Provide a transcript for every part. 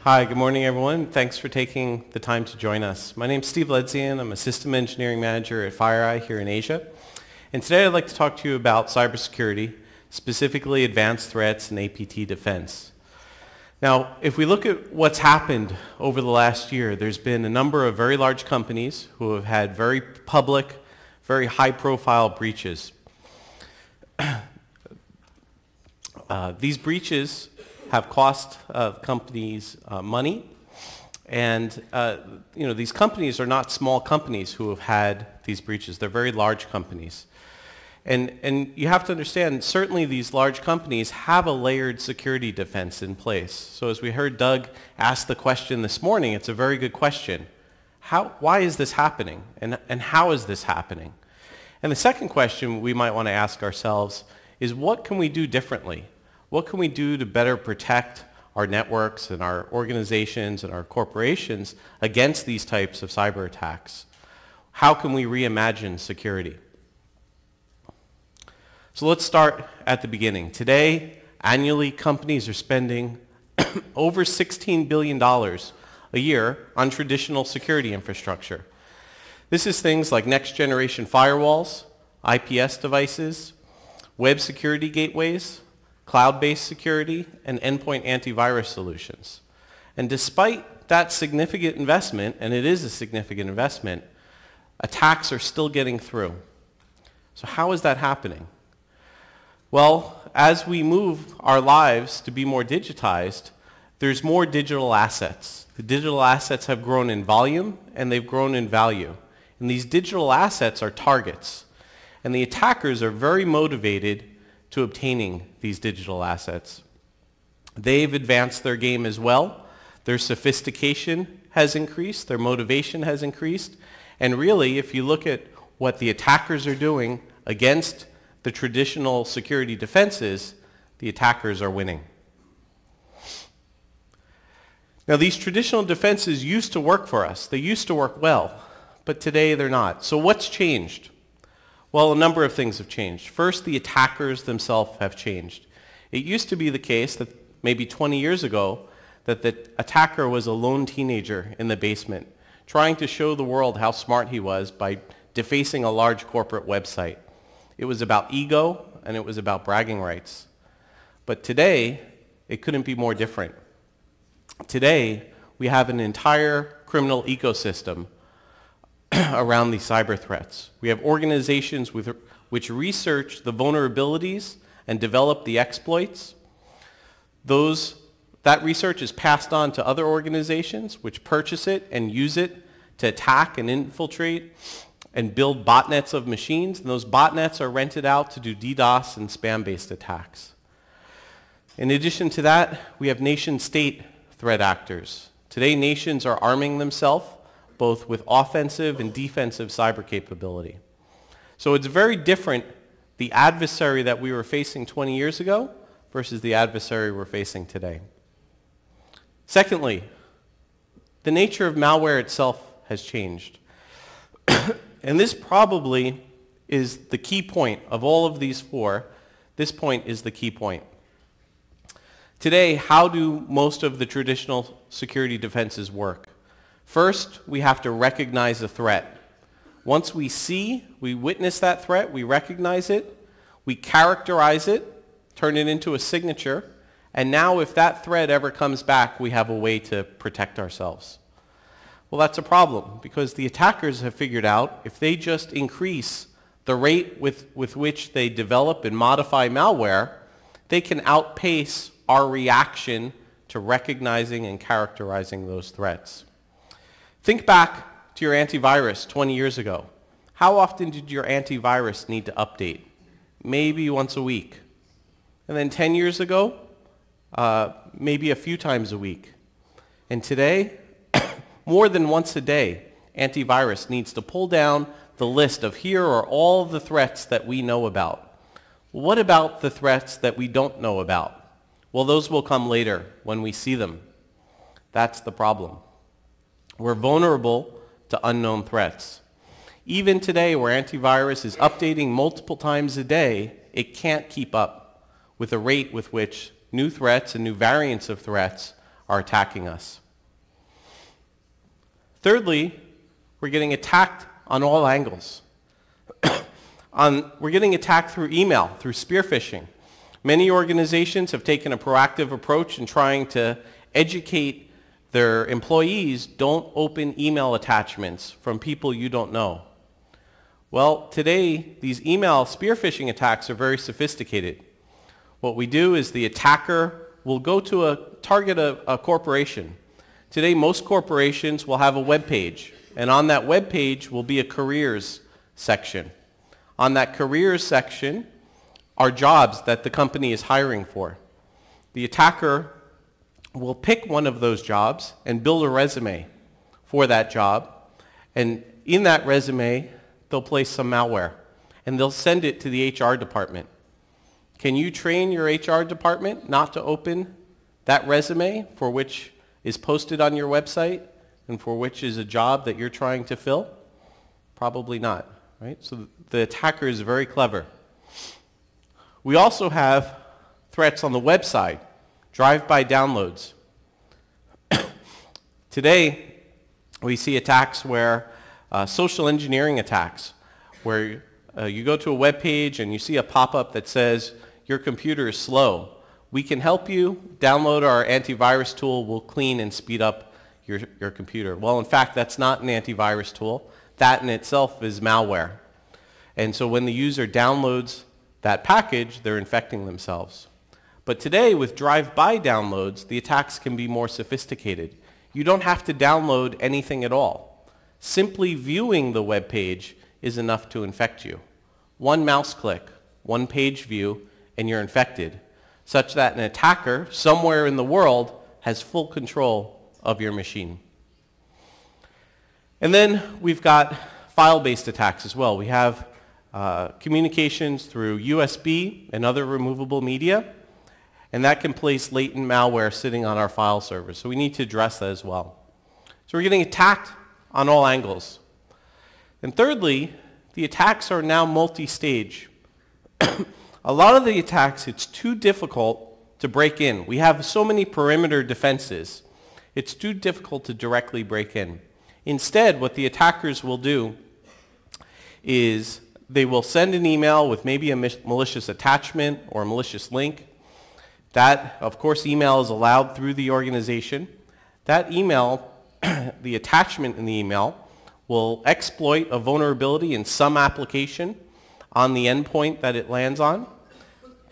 Hi, good morning everyone. Thanks for taking the time to join us. My name is Steve Ledzian. I'm a System Engineering Manager at FireEye here in Asia. And today I'd like to talk to you about cybersecurity, specifically advanced threats and APT defense. Now, if we look at what's happened over the last year, there's been a number of very large companies who have had very public, very high-profile breaches. These breaches have cost companies money, and these companies are not small companies who have had these breaches. They're very large companies. And you have to understand, certainly these large companies have a layered security defense in place. So as we heard Doug ask the question this morning, it's a very good question. Why is this happening? And how is this happening? And the second question we might want to ask ourselves is, what can we do differently? What can we do to better protect our networks and our organizations and our corporations against these types of cyber attacks? How can we reimagine security? So let's start at the beginning. Today, annually, companies are spending over $16 billion a year on traditional security infrastructure. This is things like next-generation firewalls, IPS devices, web security gateways, cloud-based security, and endpoint antivirus solutions. And despite that significant investment, and it is a significant investment, attacks are still getting through. So how is that happening? Well, as we move our lives to be more digitized, there's more digital assets. The digital assets have grown in volume, and they've grown in value. And these digital assets are targets. And the attackers are very motivated to obtaining these digital assets. They've advanced their game as well. Their sophistication has increased, their motivation has increased, and really, if you look at what the attackers are doing against the traditional security defenses, the attackers are winning. Now, these traditional defenses used to work for us. They used to work well, but today they're not. So what's changed? Well, a number of things have changed. First, the attackers themselves have changed. It used to be the case that maybe 20 years ago that the attacker was a lone teenager in the basement trying to show the world how smart he was by defacing a large corporate website. It was about ego and it was about bragging rights. But today, it couldn't be more different. Today, we have an entire criminal ecosystem around these cyber threats. We have organizations which research the vulnerabilities and develop the exploits. That research is passed on to other organizations which purchase it and use it to attack and infiltrate and build botnets of machines. And those botnets are rented out to do DDoS and spam-based attacks. In addition to that, we have nation-state threat actors. Today, nations are arming themselves both with offensive and defensive cyber capability. So it's very different, the adversary that we were facing 20 years ago versus the adversary we're facing today. Secondly, the nature of malware itself has changed. And this probably is the key point of all of these four. This point is the key point. Today, how do most of the traditional security defenses work? First, we have to recognize a threat. Once we witness that threat, we recognize it, we characterize it, turn it into a signature, and now if that threat ever comes back, we have a way to protect ourselves. Well, that's a problem, because the attackers have figured out if they just increase the rate with which they develop and modify malware, they can outpace our reaction to recognizing and characterizing those threats. Think back to your antivirus 20 years ago. How often did your antivirus need to update? Maybe once a week. And then 10 years ago, maybe a few times a week. And today, more than once a day, antivirus needs to pull down the list of here are all the threats that we know about. Well, what about the threats that we don't know about? Well, those will come later when we see them. That's the problem. We're vulnerable to unknown threats. Even today, where antivirus is updating multiple times a day, it can't keep up with the rate with which new threats and new variants of threats are attacking us. Thirdly, we're getting attacked on all angles. We're getting attacked through email, through spear phishing. Many organizations have taken a proactive approach in trying to educate their employees, don't open email attachments from people you don't know. Well, today, these email spear phishing attacks are very sophisticated. What we do is the attacker will go to target a corporation. Today, most corporations will have a web page, and on that web page will be a careers section. On that careers section are jobs that the company is hiring for. The attacker will pick one of those jobs and build a resume for that job, and in that resume, they'll place some malware, and they'll send it to the HR department. Can you train your HR department not to open that resume for which is posted on your website and for which is a job that you're trying to fill? Probably not, right? So the attacker is very clever. We also have threats on the web side, drive-by downloads. Today, we see attacks where social engineering attacks, where you go to a web page and you see a pop-up that says, your computer is slow. We can help you. Download our antivirus tool. We'll clean and speed up your computer. Well, in fact, that's not an antivirus tool. That in itself is malware. And so when the user downloads that package, they're infecting themselves. But today, with drive-by downloads, the attacks can be more sophisticated. You don't have to download anything at all. Simply viewing the web page is enough to infect you. One mouse click, one page view, and you're infected, such that an attacker somewhere in the world has full control of your machine. And then we've got file-based attacks as well. We have communications through USB and other removable media, and that can place latent malware sitting on our file server. So we need to address that as well. So we're getting attacked on all angles. And thirdly, the attacks are now multi-stage. A lot of the attacks, it's too difficult to break in. We have so many perimeter defenses. It's too difficult to directly break in. Instead, what the attackers will do is they will send an email with maybe a malicious attachment or a malicious link. That, of course, email is allowed through the organization. That email, the attachment in the email, will exploit a vulnerability in some application on the endpoint that it lands on.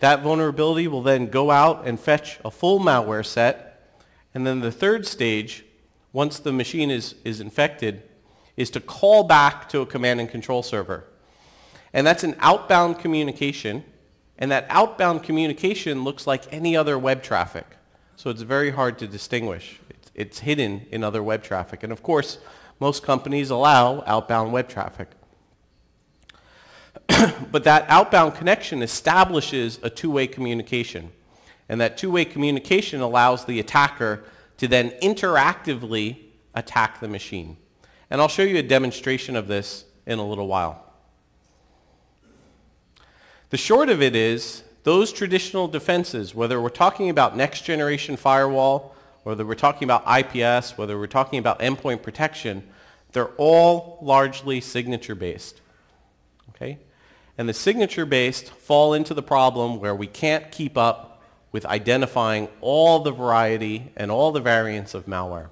That vulnerability will then go out and fetch a full malware set. And then the third stage, once the machine is infected, is to call back to a command and control server. And that's an outbound communication. And that outbound communication looks like any other web traffic. So it's very hard to distinguish. It's hidden in other web traffic. And of course, most companies allow outbound web traffic. But that outbound connection establishes a two-way communication. And that two-way communication allows the attacker to then interactively attack the machine. And I'll show you a demonstration of this in a little while. The short of it is, those traditional defenses, whether we're talking about next generation firewall, whether we're talking about IPS, whether we're talking about endpoint protection, they're all largely signature-based. Okay? And the signature-based fall into the problem where we can't keep up with identifying all the variety and all the variants of malware.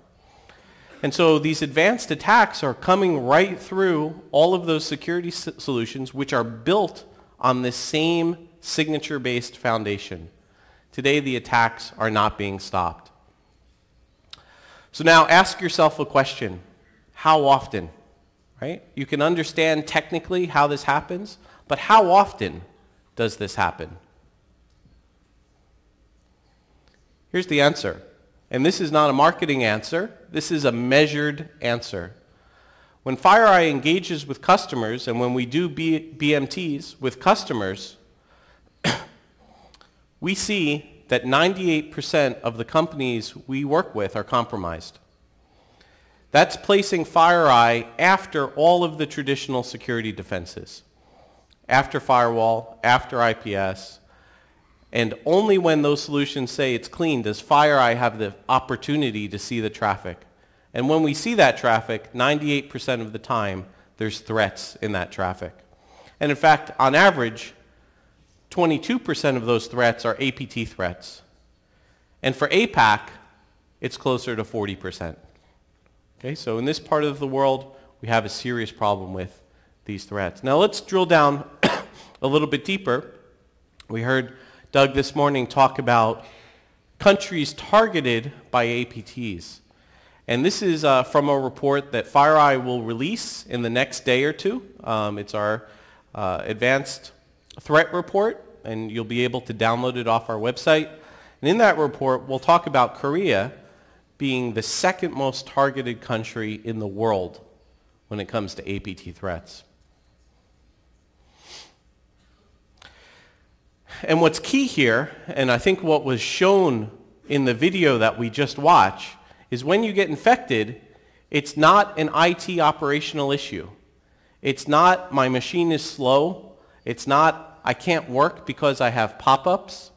And so these advanced attacks are coming right through all of those security solutions which are built on this same signature-based foundation. Today, the attacks are not being stopped. So now ask yourself a question. How often? Right? You can understand technically how this happens, but how often does this happen? Here's the answer. And this is not a marketing answer. This is a measured answer. When FireEye engages with customers, and when we do BMTs with customers, we see that 98% of the companies we work with are compromised. That's placing FireEye after all of the traditional security defenses, after firewall, after IPS, And only when those solutions say it's clean does FireEye have the opportunity to see the traffic. And when we see that traffic, 98% of the time, there's threats in that traffic. And in fact, on average, 22% of those threats are APT threats. And for APAC, it's closer to 40%. Okay, so in this part of the world, we have a serious problem with these threats. Now let's drill down a little bit deeper. We heard Doug this morning talk about countries targeted by APTs. And this is from a report that FireEye will release in the next day or two. It's our advanced threat report, and you'll be able to download it off our website. And in that report, we'll talk about Korea being the second most targeted country in the world when it comes to APT threats. And what's key here, and I think what was shown in the video that we just watched, is when you get infected, it's not an IT operational issue. It's not my machine is slow. It's not I can't work because I have pop-ups.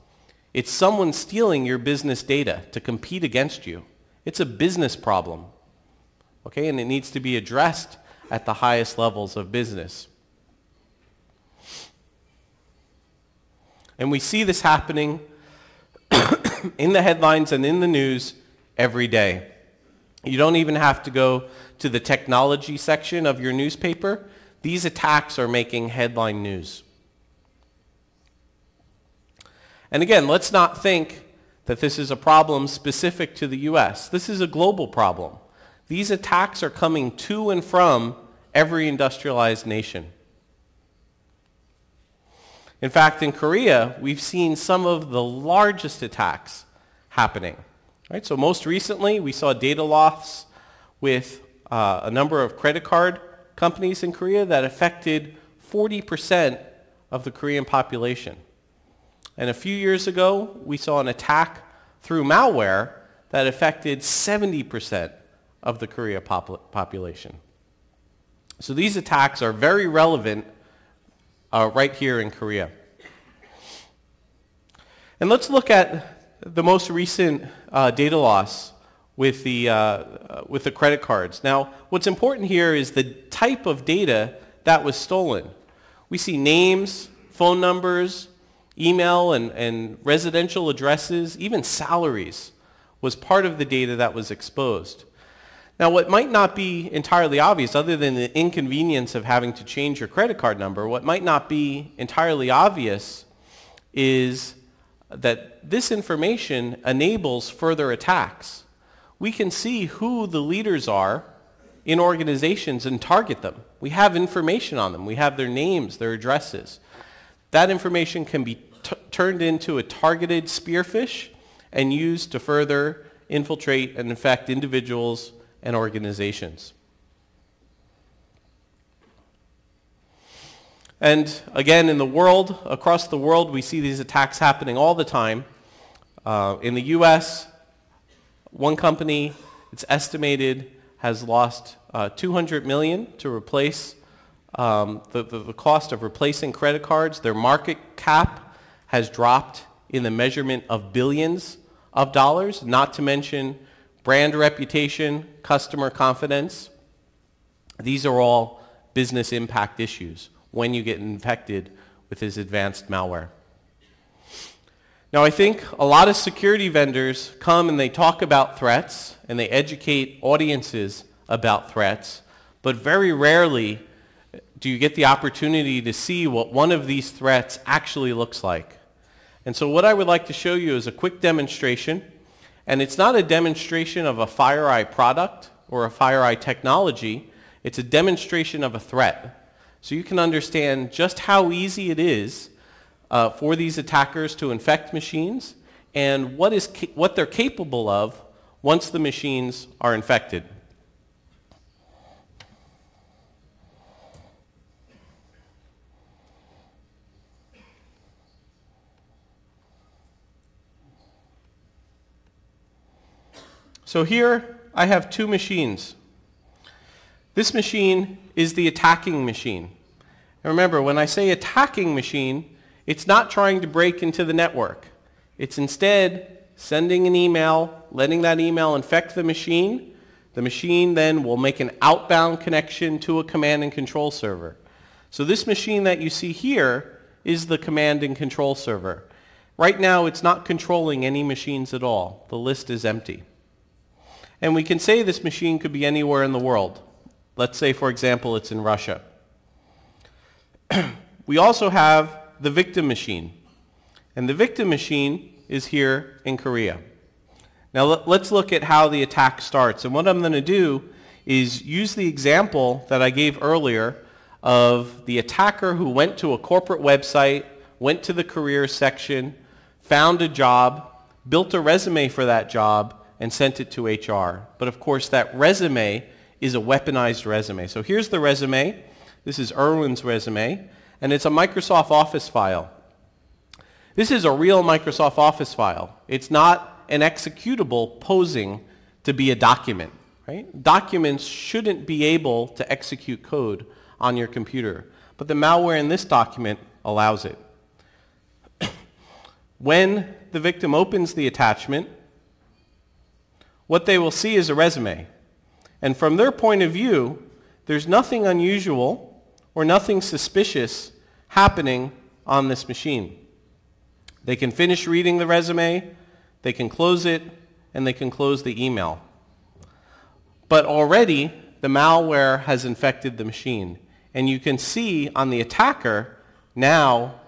It's someone stealing your business data to compete against you. It's a business problem, okay? And it needs to be addressed at the highest levels of business. And we see this happening in the headlines and in the news every day. You don't even have to go to the technology section of your newspaper. These attacks are making headline news. And again, let's not think that this is a problem specific to the US. This is a global problem. These attacks are coming to and from every industrialized nation. In fact, in Korea, we've seen some of the largest attacks happening. Right? So most recently, we saw data loss with a number of credit card companies in Korea that affected 40% of the Korean population. And a few years ago, we saw an attack through malware that affected 70% of the Korea population. So these attacks are very relevant right here in Korea. And let's look at the most recent data loss with the credit cards. Now, what's important here is the type of data that was stolen. We see names, phone numbers, email and residential addresses, even salaries was part of the data that was exposed. Now, what might not be entirely obvious, other than the inconvenience of having to change your credit card number, what might not be entirely obvious is that this information enables further attacks. We can see who the leaders are in organizations and target them. We have information on them. We have their names, their addresses. That information can be turned into a targeted spearfish and used to further infiltrate and infect individuals and organizations. And again, in the world, across the world, we see these attacks happening all the time. In the US, one company, it's estimated, has lost $200 million to replace the cost of replacing credit cards. Their market cap has dropped in the measurement of billions of dollars, not to mention brand reputation, customer confidence. These are all business impact issues when you get infected with this advanced malware. Now, I think a lot of security vendors come and they talk about threats and they educate audiences about threats, but very rarely do you get the opportunity to see what one of these threats actually looks like. And so what I would like to show you is a quick demonstration, and it's not a demonstration of a FireEye product or a FireEye technology, it's a demonstration of a threat. So you can understand just how easy it is for these attackers to infect machines and what they're capable of once the machines are infected. So here I have two machines. This machine is the attacking machine. And remember, when I say attacking machine, It's not trying to break into the network. It's instead sending an email, letting that email infect the machine. The machine then will make an outbound connection to a command and control server. So this machine that you see here is the command and control server. Right now, it's not controlling any machines at all. The list is empty. And we can say this machine could be anywhere in the world. Let's say, for example, it's in Russia. We also have the victim machine. And the victim machine is here in Korea. Now let's look at how the attack starts. And what I'm going to do is use the example that I gave earlier of the attacker who went to a corporate website, went to the careers section, found a job, built a resume for that job, and sent it to HR. But of course that resume is a weaponized resume. So here's the resume. This is Erwin's resume, and it's a Microsoft Office file. This is a real Microsoft Office file. It's not an executable posing to be a document, right? Documents shouldn't be able to execute code on your computer, but the malware in this document allows it. When the victim opens the attachment, what they will see is a resume. And from their point of view, there's nothing unusual or nothing suspicious happening on this machine. They can finish reading the resume, they can close it, and they can close the email. But already, the malware has infected the machine. And you can see on the attacker, now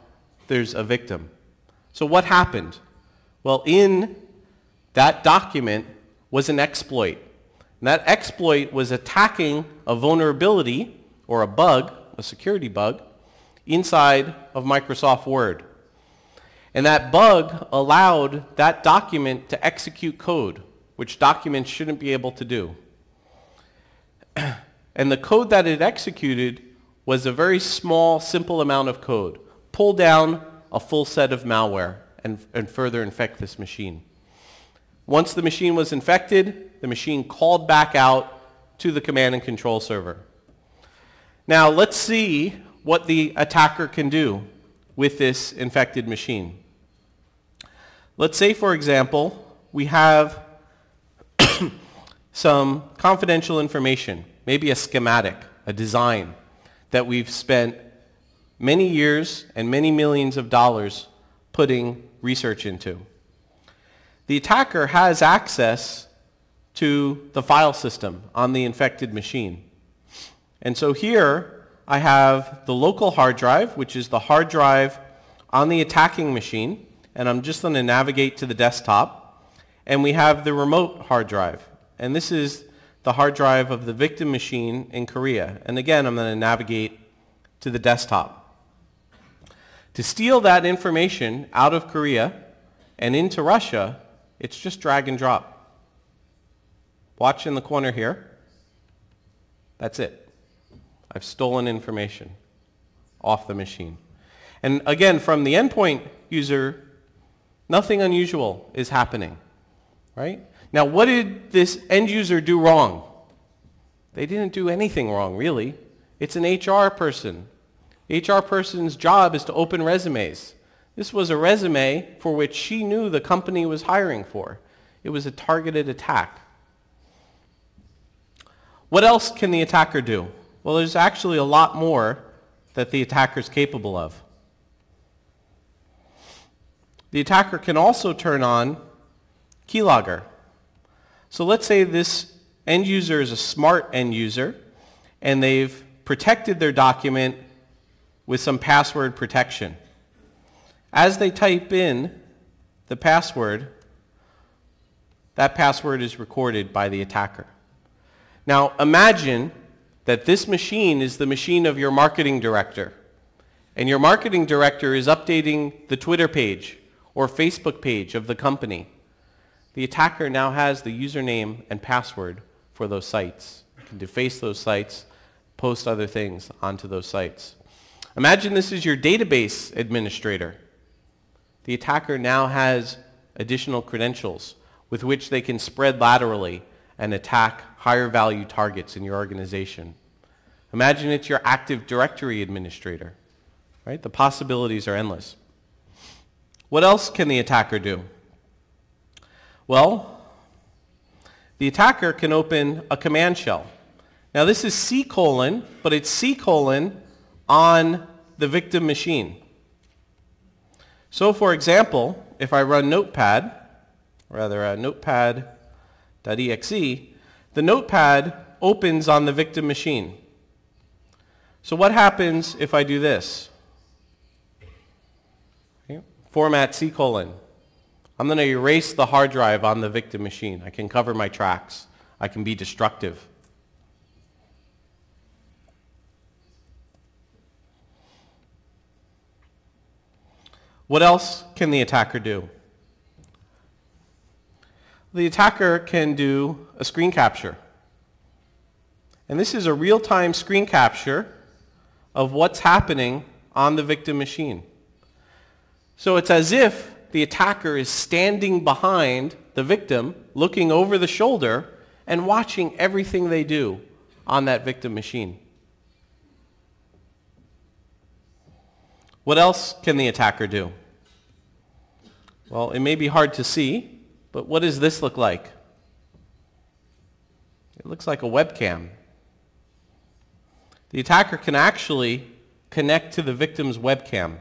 there's a victim. So what happened? Well, in that document was an exploit. And that exploit was attacking a vulnerability or a bug, a security bug, inside of Microsoft Word. And that bug allowed that document to execute code, which documents shouldn't be able to do. And the code that it executed was a very small, simple amount of code. Pull down a full set of malware and further infect this machine. Once the machine was infected, the machine called back out to the command and control server. Now let's see what the attacker can do with this infected machine. Let's say, for example, we have some confidential information, maybe a schematic, a design, that we've spent many years and many millions of dollars putting research into. The attacker has access to the file system on the infected machine. And so here I have the local hard drive, which is the hard drive on the attacking machine, and I'm just going to navigate to the desktop. And we have the remote hard drive, and this is the hard drive of the victim machine in Korea. And again, I'm going to navigate to the desktop. To steal that information out of Korea and into Russia, it's just drag and drop. Watch in the corner here. That's it. I've stolen information off the machine. And again, from the endpoint user, nothing unusual is happening, right? Now, what did this end user do wrong? They didn't do anything wrong, really. It's an HR person. The HR person's job is to open resumes. This was a resume for which she knew the company was hiring for. It was a targeted attack. What else can the attacker do? Well, there's actually a lot more that the attacker is capable of. The attacker can also turn on keylogger. So let's say this end user is a smart end user, and they've protected their document with some password protection. As they type in the password, that password is recorded by the attacker. Now imagine that this machine is the machine of your marketing director, and your marketing director is updating the Twitter page or Facebook page of the company. The attacker now has the username and password for those sites. You can deface those sites, post other things onto those sites. Imagine this is your database administrator. The attacker now has additional credentials with which they can spread laterally and attack higher value targets in your organization. Imagine it's your Active Directory administrator, right? The possibilities are endless. What else can the attacker do? Well, the attacker can open a command shell. Now this is C:, but it's C: on the victim machine. So for example, if I run notepad, notepad.exe, the notepad opens on the victim machine. So what happens if I do this? Okay. Format C:. I'm going to erase the hard drive on the victim machine. I can cover my tracks. I can be destructive. What else can the attacker do? The attacker can do a screen capture. And this is a real-time screen capture of what's happening on the victim machine. So it's as if the attacker is standing behind the victim, looking over the shoulder, and watching everything they do on that victim machine. What else can the attacker do? Well, it may be hard to see, but what does this look like? It looks like a webcam. The attacker can actually connect to the victim's webcam.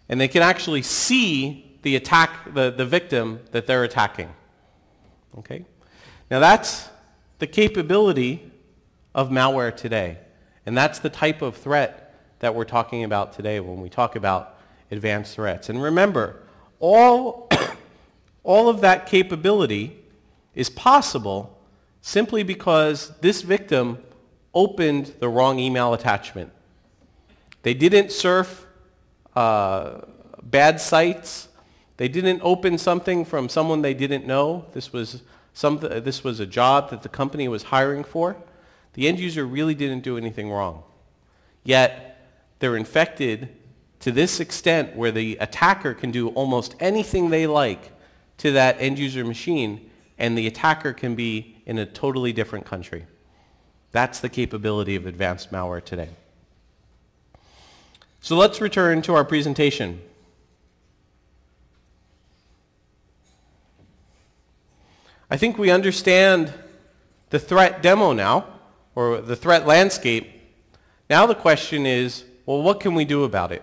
And they can actually see the victim that they're attacking. Okay? Now that's the capability of malware today. And that's the type of threat that we're talking about today when we talk about advanced threats. And remember, all of that capability is possible simply because this victim opened the wrong email attachment. They didn't surf bad sites. They didn't open something from someone they didn't know. This was a job that the company was hiring for. The end user really didn't do anything wrong. Yet they're infected to this extent where the attacker can do almost anything they like to that end user machine, and the attacker can be in a totally different country. That's the capability of advanced malware today. So let's return to our presentation. I think we understand the threat demo now, or the threat landscape. Now the question is, well, what can we do about it?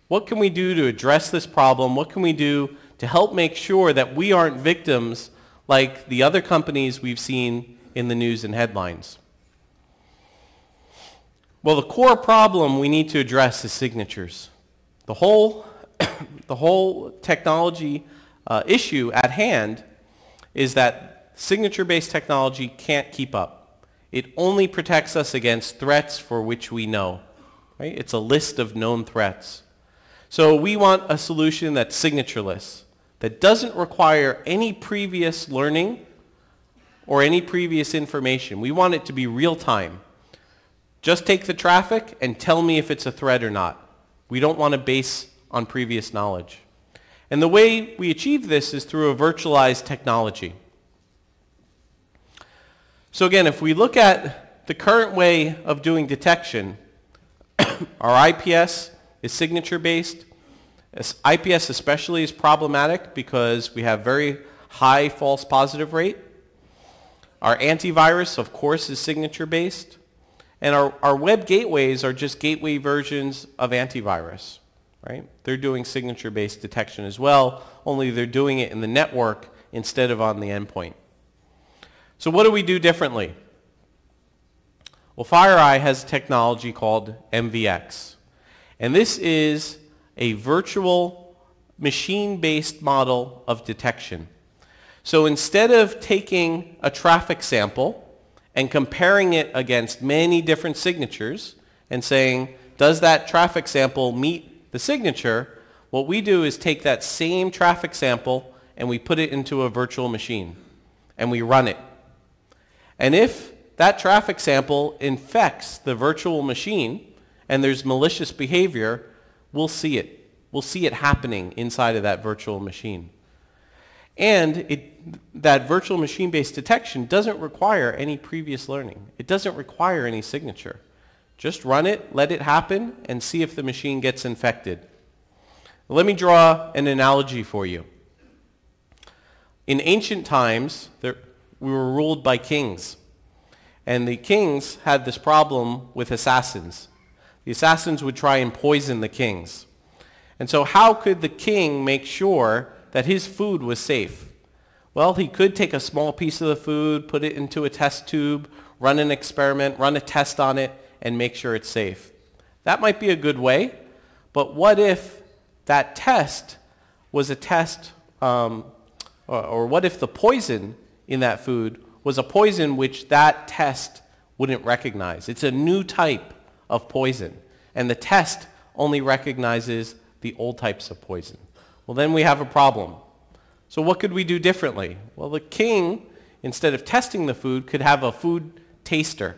What can we do to address this problem? What can we do to help make sure that we aren't victims like the other companies we've seen in the news and headlines? Well, the core problem we need to address is signatures. The whole technology issue at hand is that signature-based technology can't keep up. It only protects us against threats for which we know. Right? It's a list of known threats. So we want a solution that's signatureless, that doesn't require any previous learning or any previous information. We want it to be real-time. Just take the traffic and tell me if it's a threat or not. We don't want to base on previous knowledge. And the way we achieve this is through a virtualized technology. So again, if we look at the current way of doing detection, our IPS is signature-based. IPS especially is problematic because we have very high false positive rate. Our antivirus, of course, is signature-based. And our web gateways are just gateway versions of antivirus. Right? They're doing signature-based detection as well, only they're doing it in the network instead of on the endpoint. So what do we do differently? Well, FireEye has a technology called MVX. And this is a virtual machine-based model of detection. So instead of taking a traffic sample and comparing it against many different signatures and saying, does that traffic sample meet the signature? What we do is take that same traffic sample and we put it into a virtual machine and we run it. And if that traffic sample infects the virtual machine and there's malicious behavior, we'll see it. We'll see it happening inside of that virtual machine. And that virtual machine-based detection doesn't require any previous learning. It doesn't require any signature. Just run it, let it happen, and see if the machine gets infected. Let me draw an analogy for you. In ancient times, we were ruled by kings. And the kings had this problem with assassins. The assassins would try and poison the kings. And so how could the king make sure that his food was safe? Well, he could take a small piece of the food, put it into a test tube, run an experiment, run a test on it, and make sure it's safe. That might be a good way, but what if that test was a test, or what if the poison in that food was a poison which that test wouldn't recognize? It's a new type of poison, and the test only recognizes the old types of poison. Well, then we have a problem. So what could we do differently? Well, the king, instead of testing the food, could have a food taster.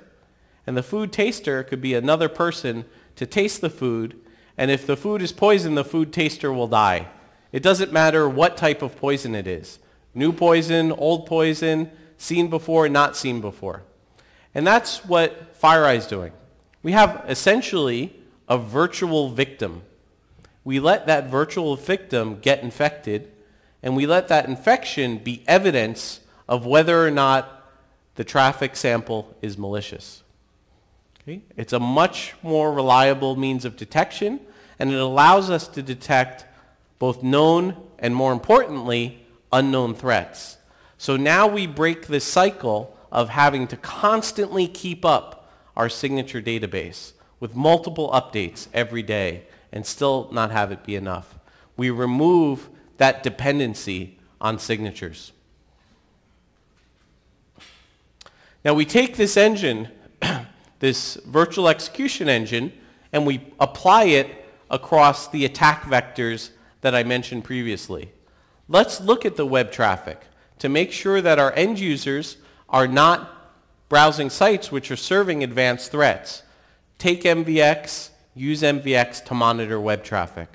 And the food taster could be another person to taste the food, and if the food is poison, the food taster will die. It doesn't matter what type of poison it is. New poison, old poison, seen before, not seen before. And that's what FireEye is doing. We have essentially a virtual victim. We let that virtual victim get infected, and we let that infection be evidence of whether or not the traffic sample is malicious. Okay? It's a much more reliable means of detection, and it allows us to detect both known and, more importantly, unknown threats. So now we break this cycle of having to constantly keep up our signature database with multiple updates every day and still not have it be enough. We remove that dependency on signatures. Now we take this engine, this virtual execution engine, and we apply it across the attack vectors that I mentioned previously. Let's look at the web traffic to make sure that our end users are not browsing sites which are serving advanced threats. Take MVX, use MVX to monitor web traffic.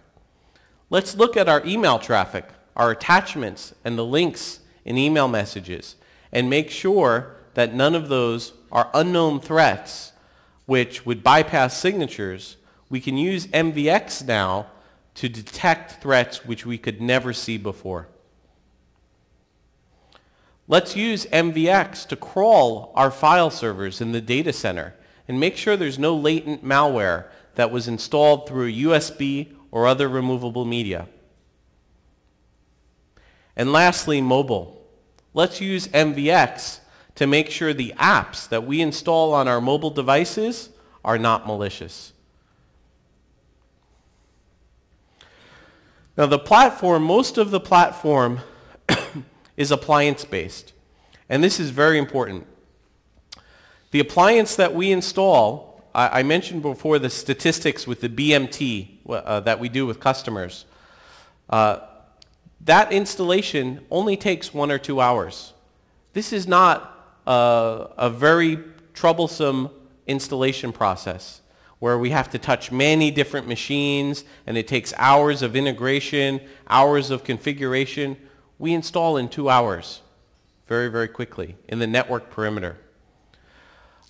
Let's look at our email traffic, our attachments, and the links in email messages, and make sure that none of those are unknown threats which would bypass signatures. We can use MVX now to detect threats which we could never see before. Let's use MVX to crawl our file servers in the data center and make sure there's no latent malware that was installed through a USB or other removable media. And lastly, mobile. Let's use MVX to make sure the apps that we install on our mobile devices are not malicious. Now the platform, most of the platform is appliance-based, and this is very important. The appliance that we install, I mentioned before the statistics with the BMT that we do with customers. That installation only takes 1 or 2 hours. This is not a very troublesome installation process where we have to touch many different machines and it takes hours of integration, hours of configuration. We install in 2 hours, very, very quickly, in the network perimeter.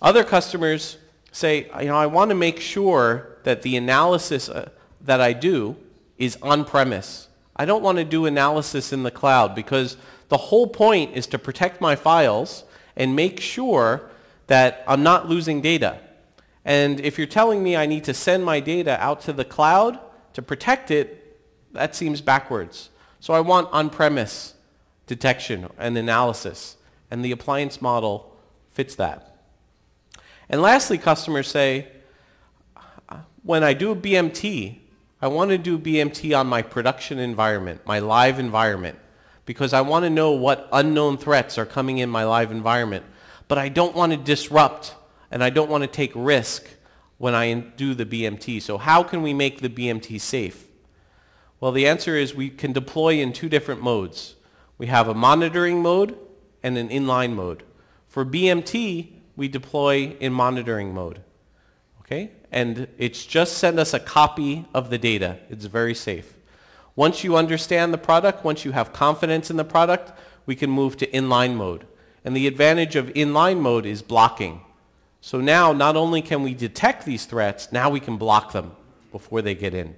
Other customers say, I want to make sure that the analysis that I do is on-premise. I don't want to do analysis in the cloud because the whole point is to protect my files and make sure that I'm not losing data. And if you're telling me I need to send my data out to the cloud to protect it, that seems backwards. So I want on-premise detection and analysis, and the appliance model fits that. And lastly, customers say, when I do a BMT, I want to do BMT on my production environment, my live environment, because I want to know what unknown threats are coming in my live environment. But I don't want to disrupt, and I don't want to take risk when I do the BMT. So how can we make the BMT safe? Well, the answer is we can deploy in 2 different modes. We have a monitoring mode and an inline mode. For BMT, we deploy in monitoring mode. Okay? And it's just send us a copy of the data. It's very safe. Once you understand the product, once you have confidence in the product, we can move to inline mode. And the advantage of inline mode is blocking. So now, not only can we detect these threats, now we can block them before they get in.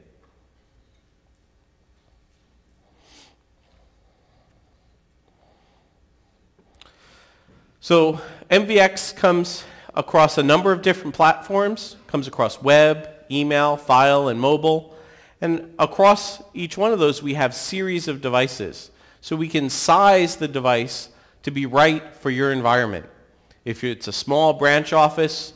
So MVX comes across a number of different platforms, comes across web, email, file, and mobile. And across each one of those, we have series of devices. So we can size the device to be right for your environment. If it's a small branch office,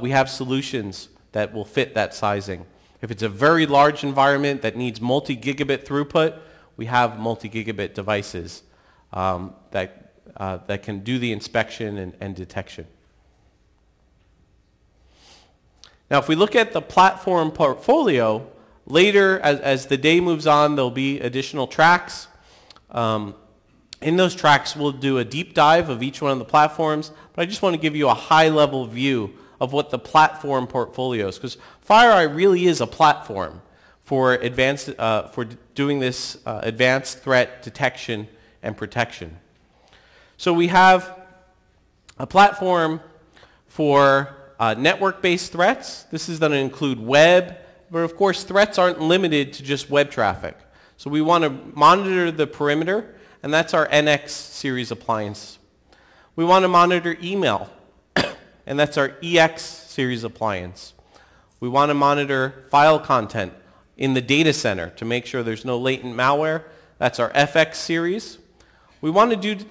we have solutions that will fit that sizing. If it's a very large environment that needs multi-gigabit throughput, we have multi-gigabit devices that can do the inspection and detection. Now, if we look at the platform portfolio, later, as the day moves on, there'll be additional tracks. In those tracks, we'll do a deep dive of each one of the platforms, but I just want to give you a high-level view of what the platform portfolio is, because FireEye really is a platform for doing this advanced threat detection and protection. So we have a platform for network-based threats. This is going to include web, but of course threats aren't limited to just web traffic. So we want to monitor the perimeter, and that's our NX series appliance. We want to monitor email, and that's our EX series appliance. We want to monitor file content in the data center to make sure there's no latent malware. That's our FX series. We want to do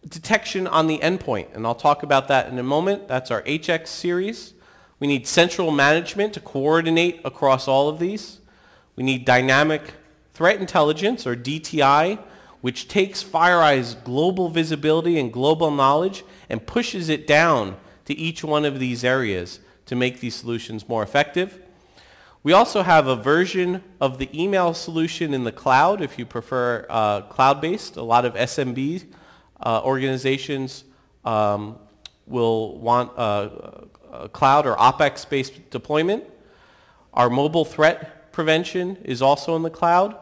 detection on the endpoint, and I'll talk about that in a moment. That's our HX series. We need central management to coordinate across all of these. We need dynamic threat intelligence, or DTI, which takes FireEye's global visibility and global knowledge and pushes it down to each one of these areas to make these solutions more effective. We also have a version of the email solution in the cloud, if you prefer cloud-based. A lot of SMB organizations will want a cloud or OpEx-based deployment. Our mobile threat prevention is also in the cloud.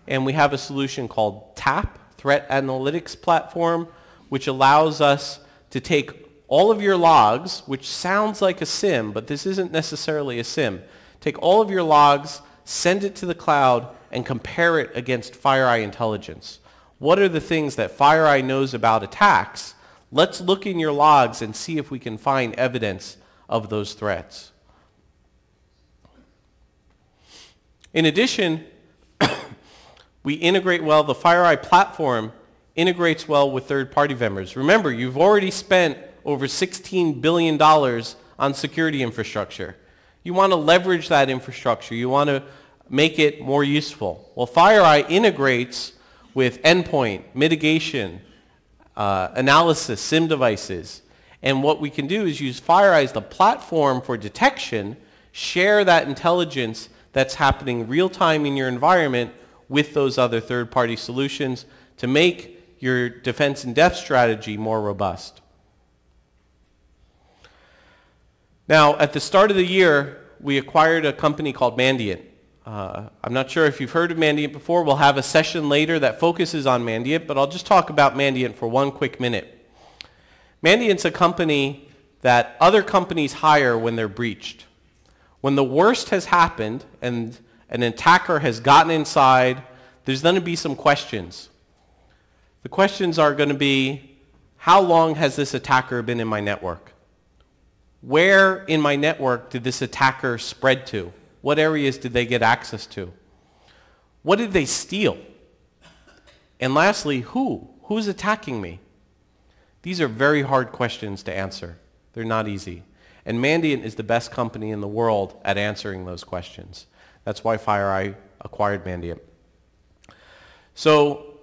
And we have a solution called TAP, Threat Analytics Platform, which allows us to take all of your logs, which sounds like a SIM, but this isn't necessarily a SIM. Take all of your logs, send it to the cloud, and compare it against FireEye intelligence. What are the things that FireEye knows about attacks? Let's look in your logs and see if we can find evidence of those threats. In addition, we integrate well. The FireEye platform integrates well with third-party vendors. Remember, you've already spent over $16 billion on security infrastructure. You want to leverage that infrastructure. You want to make it more useful. Well, FireEye integrates with endpoint, mitigation, analysis, SIM devices. And what we can do is use FireEye as the platform for detection, share that intelligence that's happening real-time in your environment with those other third-party solutions to make your defense in depth strategy more robust. Now, at the start of the year, we acquired a company called Mandiant. I'm not sure if you've heard of Mandiant before. We'll have a session later that focuses on Mandiant, but I'll just talk about Mandiant for one quick minute. Mandiant's a company that other companies hire when they're breached. When the worst has happened and an attacker has gotten inside, there's going to be some questions. The questions are going to be, how long has this attacker been in my network? Where in my network did this attacker spread to? What areas did they get access to? What did they steal? And lastly, who's attacking me? These are very hard questions to answer. They're not easy. And Mandiant is the best company in the world at answering those questions. That's why FireEye acquired Mandiant. So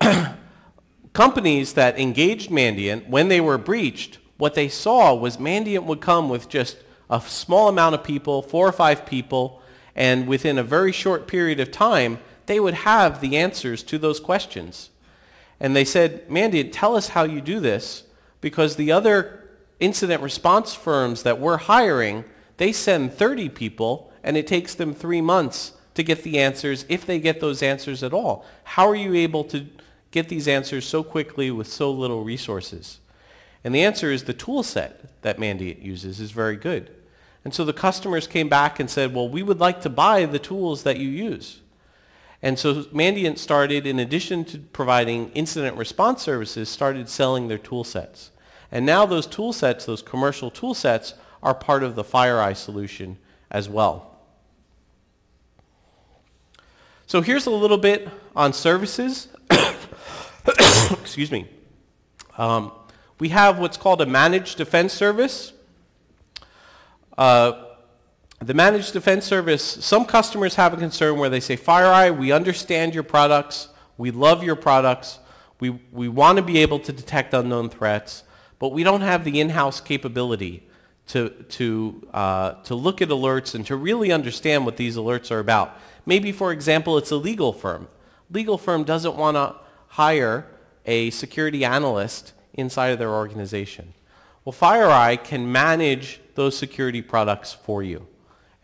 companies that engaged Mandiant, when they were breached, what they saw was Mandiant would come with just a small amount of people, 4 or 5 people, and within a very short period of time, they would have the answers to those questions. And they said, Mandiant, tell us how you do this, because the other incident response firms that we're hiring, they send 30 people, and it takes them 3 months to get the answers, if they get those answers at all. How are you able to get these answers so quickly with so little resources? And the answer is the tool set that Mandiant uses is very good. And so the customers came back and said, well, we would like to buy the tools that you use. And so Mandiant started, in addition to providing incident response services, started selling their tool sets. And now those tool sets, those commercial tool sets, are part of the FireEye solution as well. So here's a little bit on services. Excuse me. We have what's called a managed defense service. The managed defense service, some customers have a concern where they say, FireEye, we understand your products, we love your products, we want to be able to detect unknown threats, but we don't have the in-house capability to look at alerts and to really understand what these alerts are about. Maybe, for example, it's a legal firm. Legal firm doesn't want to hire a security analyst inside of their organization. Well, FireEye can manage those security products for you.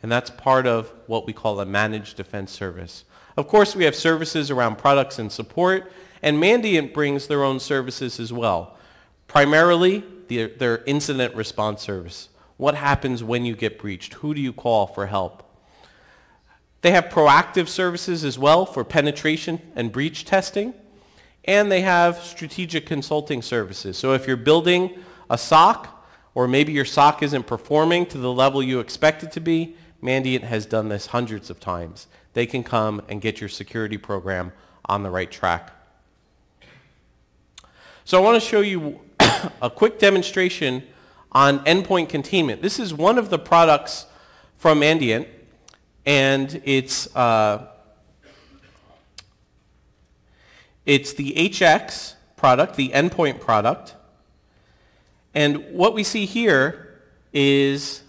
And that's part of what we call a managed defense service. Of course, we have services around products and support, and Mandiant brings their own services as well. Primarily, their incident response service. What happens when you get breached? Who do you call for help? They have proactive services as well for penetration and breach testing. And they have strategic consulting services. So if you're building a SOC, or maybe your SOC isn't performing to the level you expect it to be, Mandiant has done this hundreds of times. They can come and get your security program on the right track. So I want to show you a quick demonstration on endpoint containment. This is one of the products from Mandiant, and it's the HX product, the endpoint product. And what we see here is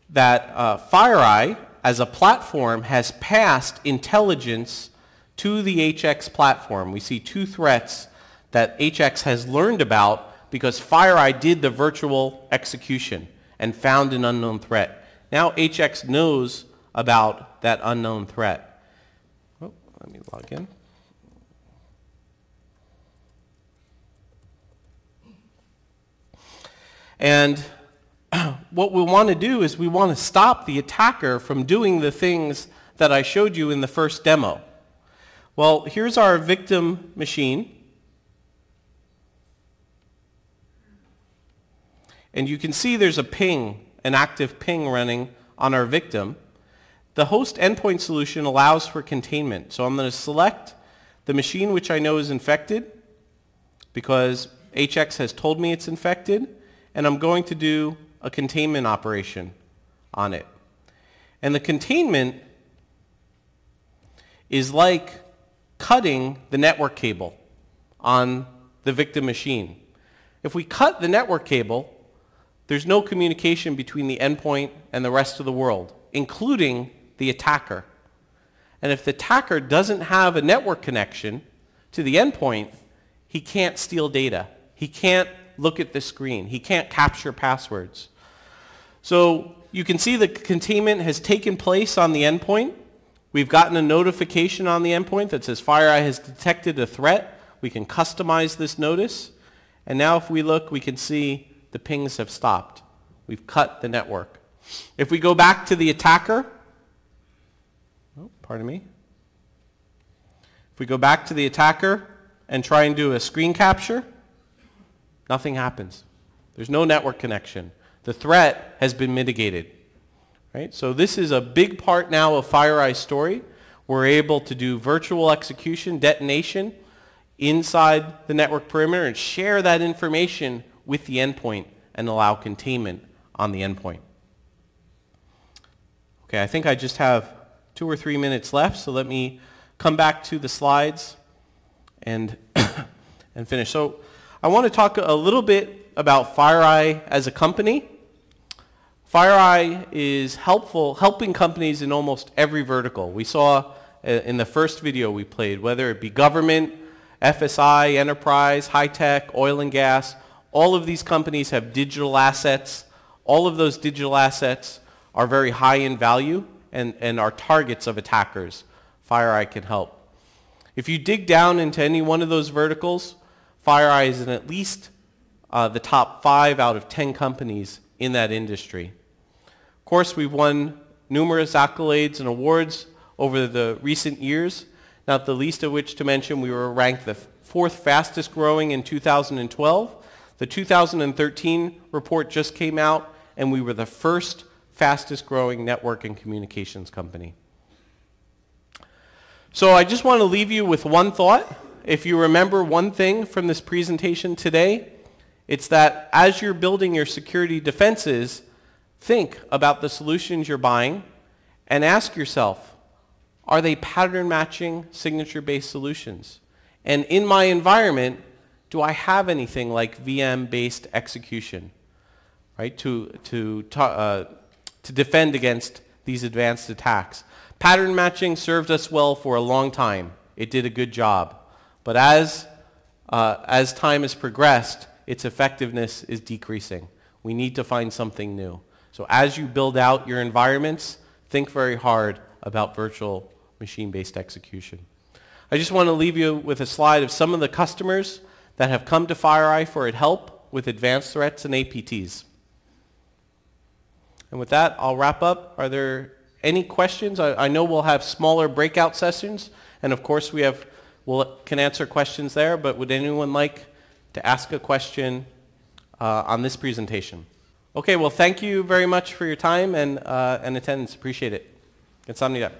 that FireEye, as a platform, has passed intelligence to the HX platform. We see two threats that HX has learned about because FireEye did the virtual execution and found an unknown threat. Now HX knows about that unknown threat. Oh, let me log in. And what we want to do is we want to stop the attacker from doing the things that I showed you in the first demo. Well, here's our victim machine. And you can see there's a ping, an active ping running on our victim. The host endpoint solution allows for containment. So I'm going to select the machine which I know is infected because HX has told me it's infected. And I'm going to do a containment operation on it. And the containment is like cutting the network cable on the victim machine. If we cut the network cable, there's no communication between the endpoint and the rest of the world, including the attacker. And if the attacker doesn't have a network connection to the endpoint, he can't steal data. He can't look at the screen. He can't capture passwords. So you can see the containment has taken place on the endpoint. We've gotten a notification on the endpoint that says FireEye has detected a threat. We can customize this notice. And now if we look, we can see the pings have stopped. We've cut the network. If we go back to the attacker, pardon me. If we go back to the attacker and try and do a screen capture, nothing happens. There's no network connection. The threat has been mitigated. Right? So this is a big part now of FireEye's story. We're able to do virtual execution, detonation, inside the network perimeter and share that information with the endpoint and allow containment on the endpoint. Okay, I think I just have 2 or 3 minutes left, so let me come back to the slides and, and finish. So I want to talk a little bit about FireEye as a company. FireEye is helping companies in almost every vertical. We saw in the first video we played, whether it be government, FSI, enterprise, high-tech, oil and gas, all of these companies have digital assets. All of those digital assets are very high in value and are targets of attackers. FireEye can help. If you dig down into any one of those verticals, FireEye is in at least the top 5 out of 10 companies in that industry. Of course, we've won numerous accolades and awards over the recent years, not the least of which to mention we were ranked the 4th fastest growing in 2012, The 2013 report just came out, and we were the first fastest growing network and communications company. So I just want to leave you with one thought. If you remember one thing from this presentation today, it's that as you're building your security defenses, think about the solutions you're buying and ask yourself, are they pattern matching signature-based solutions? And in my environment, do I have anything like VM-based execution, right, to defend against these advanced attacks? Pattern matching served us well for a long time. It did a good job. But as time has progressed, its effectiveness is decreasing. We need to find something new. So as you build out your environments, think very hard about virtual machine-based execution. I just want to leave you with a slide of some of the customers that have come to FireEye for help with advanced threats and APTs. And with that, I'll wrap up. Are there any questions? I know we'll have smaller breakout sessions, and of course we can answer questions there, but would anyone like to ask a question on this presentation? Okay, well, thank you very much for your time and attendance. Appreciate it. 감사합니다.